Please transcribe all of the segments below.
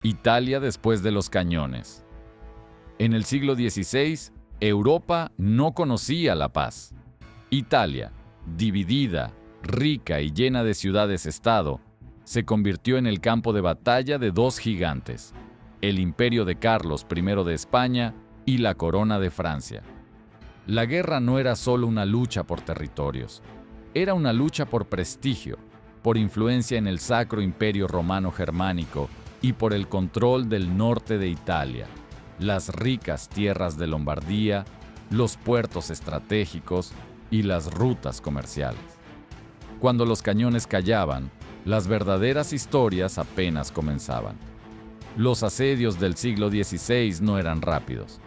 Italia después de los cañones. En el siglo XVI, Europa no conocía la paz. Italia, dividida, rica y llena de ciudades-estado, se convirtió en el campo de batalla de dos gigantes, el imperio de Carlos I de España y la corona de Francia. La guerra no era solo una lucha por territorios, era una lucha por prestigio, por influencia en el Sacro Imperio Romano Germánico y por el control del norte de Italia, las ricas tierras de Lombardía, los puertos estratégicos y las rutas comerciales. Cuando los cañones callaban, las verdaderas historias apenas comenzaban. Los asedios del siglo XVI no eran rápidos.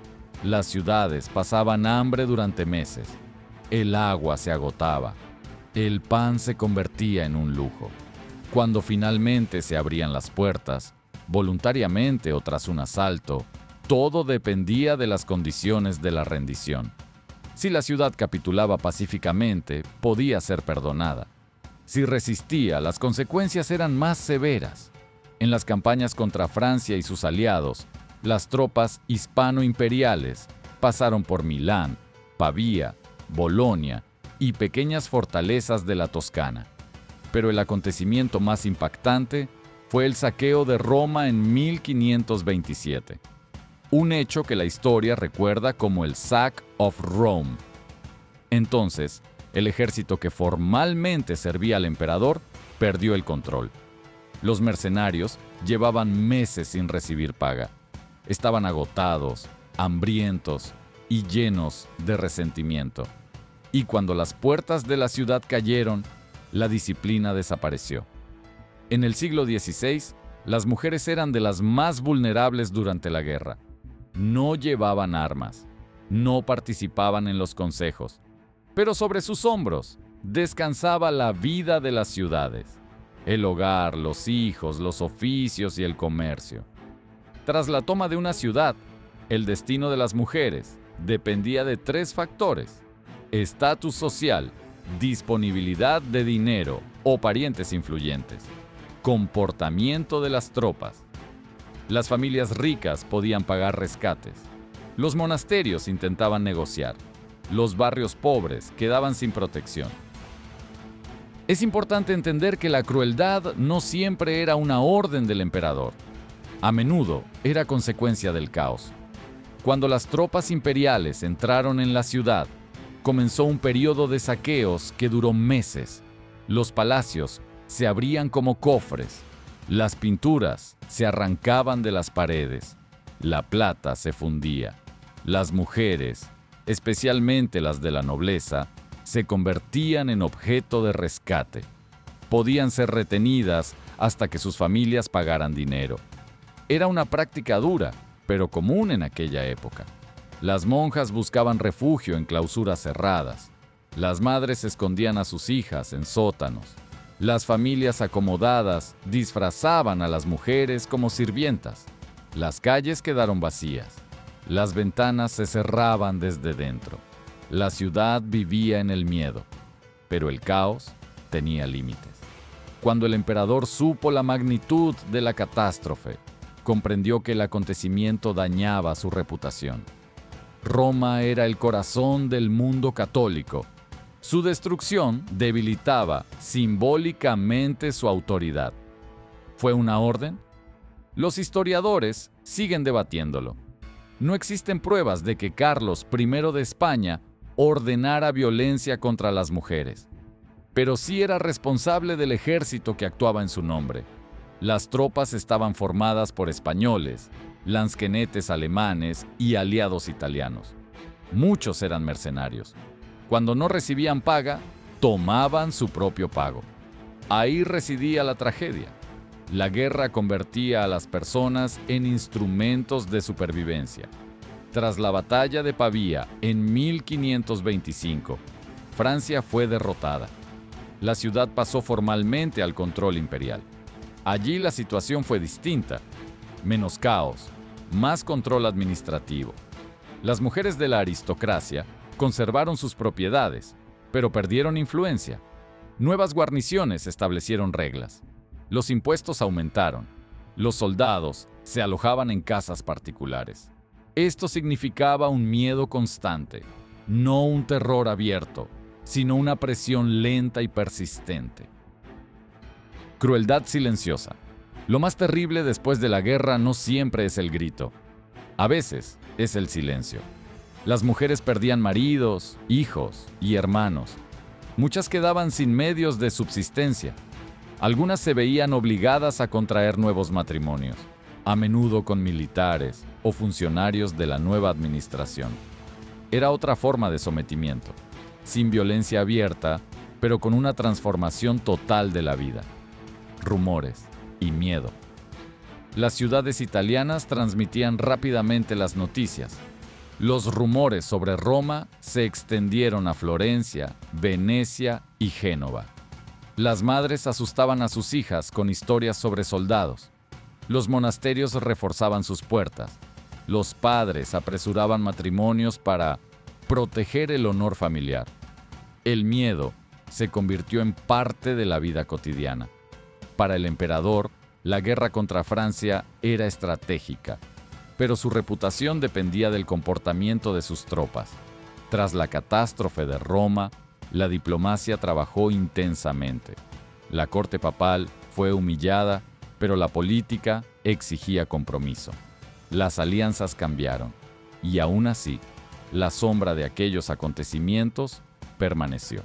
Las ciudades pasaban hambre durante meses. El agua se agotaba. El pan se convertía en un lujo. Cuando finalmente se abrían las puertas, voluntariamente o tras un asalto, todo dependía de las condiciones de la rendición. Si la ciudad capitulaba pacíficamente, podía ser perdonada. Si resistía, las consecuencias eran más severas. En las campañas contra Francia y sus aliados, las tropas hispano-imperiales pasaron por Milán, Pavía, Bolonia y pequeñas fortalezas de la Toscana. Pero el acontecimiento más impactante fue el saqueo de Roma en 1527. Un hecho que la historia recuerda como el Sack of Rome. Entonces, el ejército que formalmente servía al emperador perdió el control. Los mercenarios llevaban meses sin recibir paga. Estaban agotados, hambrientos y llenos de resentimiento. Y cuando las puertas de la ciudad cayeron, la disciplina desapareció. En el siglo XVI, las mujeres eran de las más vulnerables durante la guerra. No llevaban armas, no participaban en los consejos, pero sobre sus hombros descansaba la vida de las ciudades, el hogar, los hijos, los oficios y el comercio. Tras la toma de una ciudad, el destino de las mujeres dependía de tres factores: estatus social, disponibilidad de dinero o parientes influyentes, comportamiento de las tropas. Las familias ricas podían pagar rescates. Los monasterios intentaban negociar. Los barrios pobres quedaban sin protección. Es importante entender que la crueldad no siempre era una orden del emperador. A menudo era consecuencia del caos. Cuando las tropas imperiales entraron en la ciudad, comenzó un periodo de saqueos que duró meses. Los palacios se abrían como cofres. Las pinturas se arrancaban de las paredes. La plata se fundía. Las mujeres, especialmente las de la nobleza, se convertían en objeto de rescate. Podían ser retenidas hasta que sus familias pagaran dinero. Era una práctica dura, pero común en aquella época. Las monjas buscaban refugio en clausuras cerradas. Las madres escondían a sus hijas en sótanos. Las familias acomodadas disfrazaban a las mujeres como sirvientas. Las calles quedaron vacías. Las ventanas se cerraban desde dentro. La ciudad vivía en el miedo, pero el caos tenía límites. Cuando el emperador supo la magnitud de la catástrofe, comprendió que el acontecimiento dañaba su reputación. Roma era el corazón del mundo católico. Su destrucción debilitaba simbólicamente su autoridad. ¿Fue una orden? Los historiadores siguen debatiéndolo. No existen pruebas de que Carlos I de España ordenara violencia contra las mujeres, pero sí era responsable del ejército que actuaba en su nombre. Las tropas estaban formadas por españoles, lansquenetes alemanes y aliados italianos. Muchos eran mercenarios. Cuando no recibían paga, tomaban su propio pago. Ahí residía la tragedia. La guerra convertía a las personas en instrumentos de supervivencia. Tras la batalla de Pavía en 1525, Francia fue derrotada. La ciudad pasó formalmente al control imperial. Allí la situación fue distinta. Menos caos, más control administrativo. Las mujeres de la aristocracia conservaron sus propiedades, pero perdieron influencia. Nuevas guarniciones establecieron reglas. Los impuestos aumentaron. Los soldados se alojaban en casas particulares. Esto significaba un miedo constante, no un terror abierto, sino una presión lenta y persistente. Crueldad silenciosa. Lo más terrible después de la guerra no siempre es el grito. A veces es el silencio. Las mujeres perdían maridos, hijos y hermanos. Muchas quedaban sin medios de subsistencia. Algunas se veían obligadas a contraer nuevos matrimonios, a menudo con militares o funcionarios de la nueva administración. Era otra forma de sometimiento, sin violencia abierta, pero con una transformación total de la vida. Rumores y miedo. Las ciudades italianas transmitían rápidamente las noticias. Los rumores sobre Roma se extendieron a Florencia, Venecia y Génova. Las madres asustaban a sus hijas con historias sobre soldados. Los monasterios reforzaban sus puertas. Los padres apresuraban matrimonios para proteger el honor familiar. El miedo se convirtió en parte de la vida cotidiana. Para el emperador, la guerra contra Francia era estratégica, pero su reputación dependía del comportamiento de sus tropas. Tras la catástrofe de Roma, la diplomacia trabajó intensamente. La corte papal fue humillada, pero la política exigía compromiso. Las alianzas cambiaron, y aún así, la sombra de aquellos acontecimientos permaneció.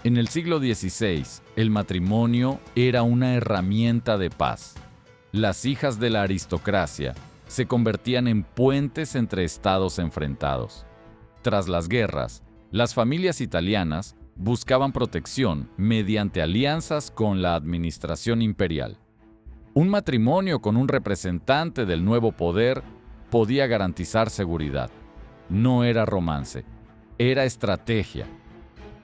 En el siglo XVI, el matrimonio era una herramienta de paz. Las hijas de la aristocracia se convertían en puentes entre estados enfrentados. Tras las guerras, las familias italianas buscaban protección mediante alianzas con la administración imperial. Un matrimonio con un representante del nuevo poder podía garantizar seguridad. No era romance, era estrategia.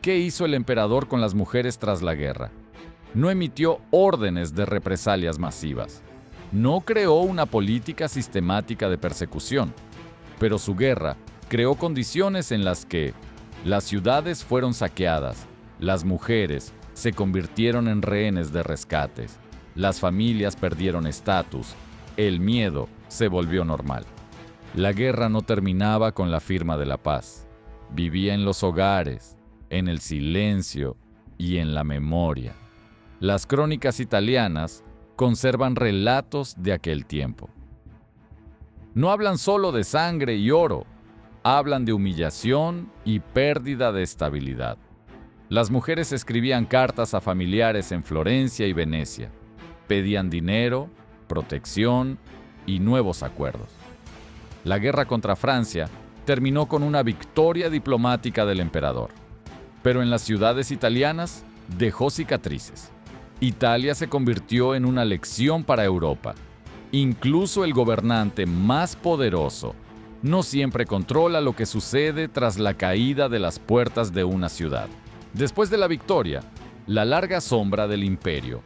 ¿Qué hizo el emperador con las mujeres tras la guerra? No emitió órdenes de represalias masivas. No creó una política sistemática de persecución, pero su guerra creó condiciones en las que las ciudades fueron saqueadas, las mujeres se convirtieron en rehenes de rescates, las familias perdieron estatus, el miedo se volvió normal. La guerra no terminaba con la firma de la paz. Vivía en los hogares, en el silencio y en la memoria. Las crónicas italianas conservan relatos de aquel tiempo. No hablan solo de sangre y oro, hablan de humillación y pérdida de estabilidad. Las mujeres escribían cartas a familiares en Florencia y Venecia. Pedían dinero, protección y nuevos acuerdos. La guerra contra Francia terminó con una victoria diplomática del emperador, pero en las ciudades italianas dejó cicatrices. Italia se convirtió en una lección para Europa. Incluso el gobernante más poderoso no siempre controla lo que sucede tras la caída de las puertas de una ciudad. Después de la victoria, la larga sombra del imperio.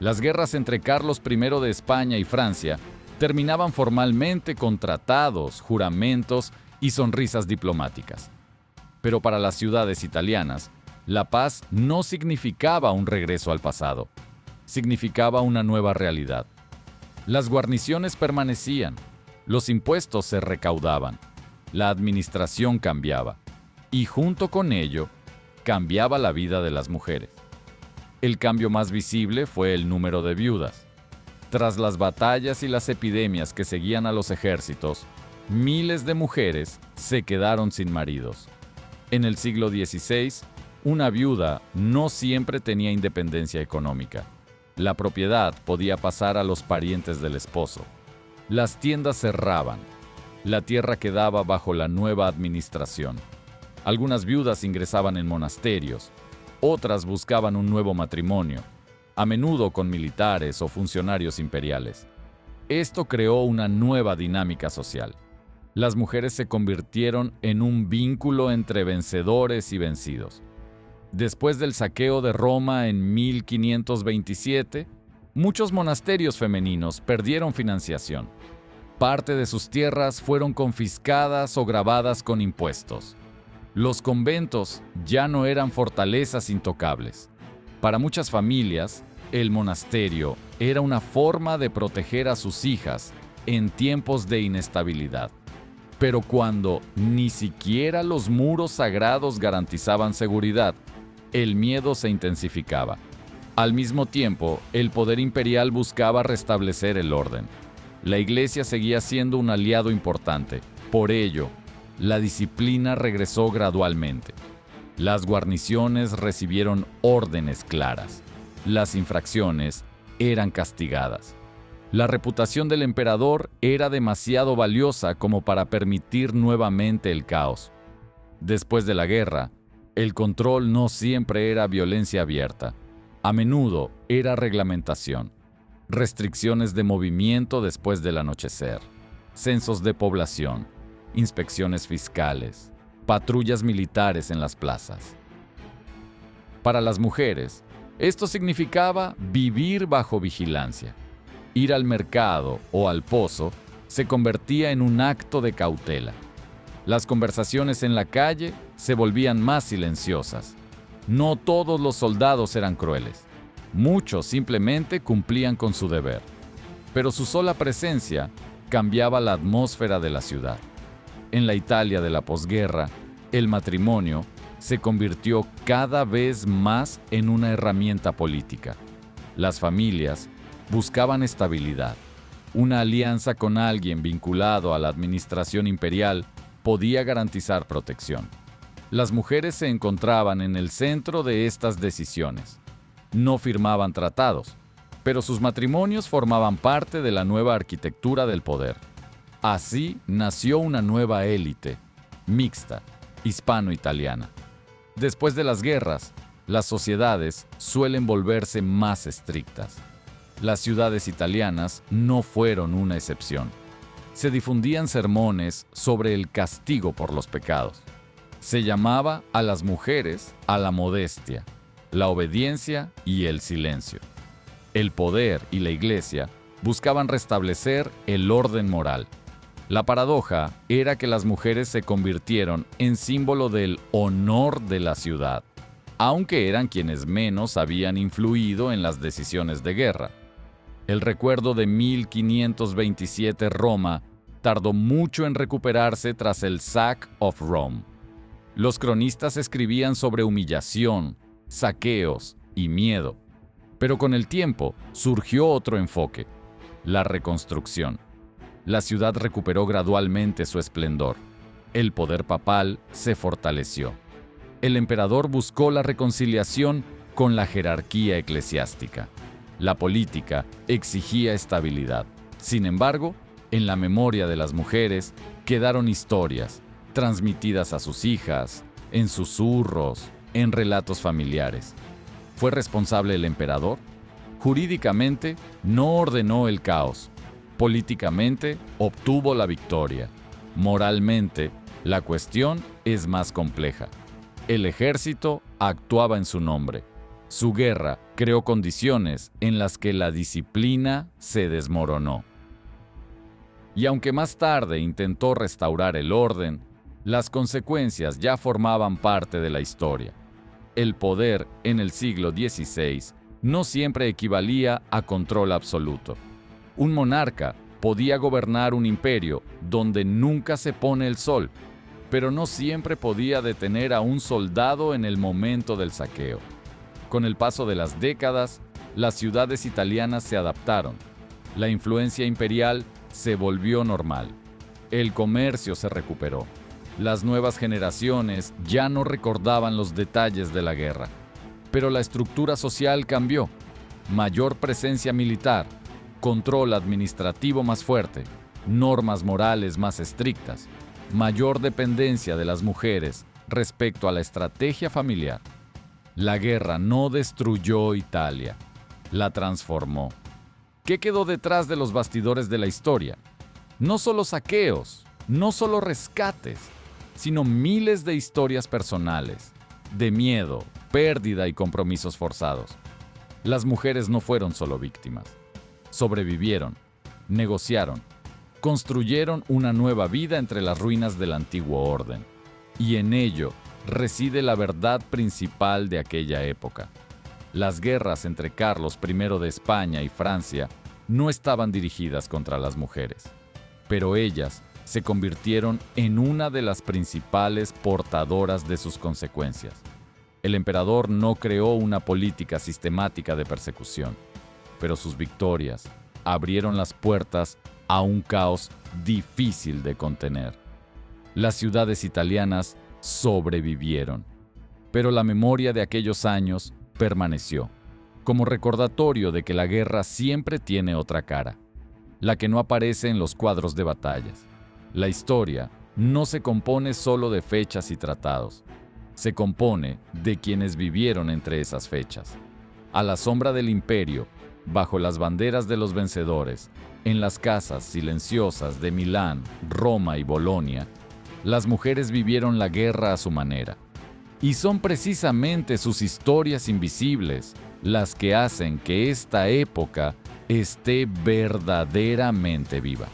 Las guerras entre Carlos I de España y Francia terminaban formalmente con tratados, juramentos y sonrisas diplomáticas. Pero para las ciudades italianas, la paz no significaba un regreso al pasado, significaba una nueva realidad. Las guarniciones permanecían, los impuestos se recaudaban, la administración cambiaba, y junto con ello, cambiaba la vida de las mujeres. El cambio más visible fue el número de viudas. Tras las batallas y las epidemias que seguían a los ejércitos, miles de mujeres se quedaron sin maridos. En el siglo XVI, una viuda no siempre tenía independencia económica. La propiedad podía pasar a los parientes del esposo. Las tiendas cerraban. La tierra quedaba bajo la nueva administración. Algunas viudas ingresaban en monasterios. Otras buscaban un nuevo matrimonio, a menudo con militares o funcionarios imperiales. Esto creó una nueva dinámica social. Las mujeres se convirtieron en un vínculo entre vencedores y vencidos. Después del saqueo de Roma en 1527, muchos monasterios femeninos perdieron financiación. Parte de sus tierras fueron confiscadas o gravadas con impuestos. Los conventos ya no eran fortalezas intocables. Para muchas familias, El monasterio era una forma de proteger a sus hijas en tiempos de inestabilidad. Pero cuando ni siquiera los muros sagrados garantizaban seguridad, el miedo se intensificaba. Al mismo tiempo, el poder imperial buscaba restablecer el orden. La Iglesia seguía siendo un aliado importante. Por ello, la disciplina regresó gradualmente. Las guarniciones recibieron órdenes claras. Las infracciones eran castigadas. La reputación del emperador era demasiado valiosa como para permitir nuevamente el caos. Después de la guerra, el control no siempre era violencia abierta. A menudo era reglamentación, restricciones de movimiento después del anochecer, censos de población, inspecciones fiscales, patrullas militares en las plazas. Para las mujeres, esto significaba vivir bajo vigilancia. Ir al mercado o al pozo se convertía en un acto de cautela. Las conversaciones en la calle se volvían más silenciosas. No todos los soldados eran crueles. Muchos simplemente cumplían con su deber. Pero su sola presencia cambiaba la atmósfera de la ciudad. En la Italia de la posguerra, el matrimonio se convirtió cada vez más en una herramienta política. Las familias buscaban estabilidad. Una alianza con alguien vinculado a la administración imperial podía garantizar protección. Las mujeres se encontraban en el centro de estas decisiones. No firmaban tratados, pero sus matrimonios formaban parte de la nueva arquitectura del poder. Así nació una nueva élite, mixta, hispano-italiana. Después de las guerras, las sociedades suelen volverse más estrictas. Las ciudades italianas no fueron una excepción. Se difundían sermones sobre el castigo por los pecados. Se llamaba a las mujeres a la modestia, la obediencia y el silencio. El poder y la Iglesia buscaban restablecer el orden moral. La paradoja era que las mujeres se convirtieron en símbolo del honor de la ciudad, aunque eran quienes menos habían influido en las decisiones de guerra. El recuerdo de 1527 Roma tardó mucho en recuperarse tras el Sack of Rome. Los cronistas escribían sobre humillación, saqueos y miedo, pero con el tiempo surgió otro enfoque: la reconstrucción. La ciudad recuperó gradualmente su esplendor. El poder papal se fortaleció. El emperador buscó la reconciliación con la jerarquía eclesiástica. La política exigía estabilidad. Sin embargo, en la memoria de las mujeres quedaron historias, transmitidas a sus hijas, en susurros, en relatos familiares. ¿Fue responsable el emperador? Jurídicamente, no ordenó el caos. Políticamente, obtuvo la victoria. Moralmente, la cuestión es más compleja. El ejército actuaba en su nombre. Su guerra creó condiciones en las que la disciplina se desmoronó. Y aunque más tarde intentó restaurar el orden, las consecuencias ya formaban parte de la historia. El poder en el siglo XVI no siempre equivalía a control absoluto. Un monarca podía gobernar un imperio donde nunca se pone el sol, pero no siempre podía detener a un soldado en el momento del saqueo. Con el paso de las décadas, las ciudades italianas se adaptaron. La influencia imperial se volvió normal. El comercio se recuperó. Las nuevas generaciones ya no recordaban los detalles de la guerra. Pero la estructura social cambió. Mayor presencia militar, control administrativo más fuerte, normas morales más estrictas, mayor dependencia de las mujeres respecto a la estrategia familiar. La guerra no destruyó Italia, la transformó. ¿Qué quedó detrás de los bastidores de la historia? No solo saqueos, no solo rescates, sino miles de historias personales, de miedo, pérdida y compromisos forzados. Las mujeres no fueron solo víctimas. Sobrevivieron, negociaron, construyeron una nueva vida entre las ruinas del antiguo orden. Y en ello reside la verdad principal de aquella época. Las guerras entre Carlos I de España y Francia no estaban dirigidas contra las mujeres, pero ellas se convirtieron en una de las principales portadoras de sus consecuencias. El emperador no creó una política sistemática de persecución, pero sus victorias abrieron las puertas a un caos difícil de contener. Las ciudades italianas sobrevivieron, pero la memoria de aquellos años permaneció, como recordatorio de que la guerra siempre tiene otra cara, la que no aparece en los cuadros de batallas. La historia no se compone solo de fechas y tratados, se compone de quienes vivieron entre esas fechas. A la sombra del imperio, bajo las banderas de los vencedores, en las casas silenciosas de Milán, Roma y Bolonia, las mujeres vivieron la guerra a su manera. Y son precisamente sus historias invisibles las que hacen que esta época esté verdaderamente viva.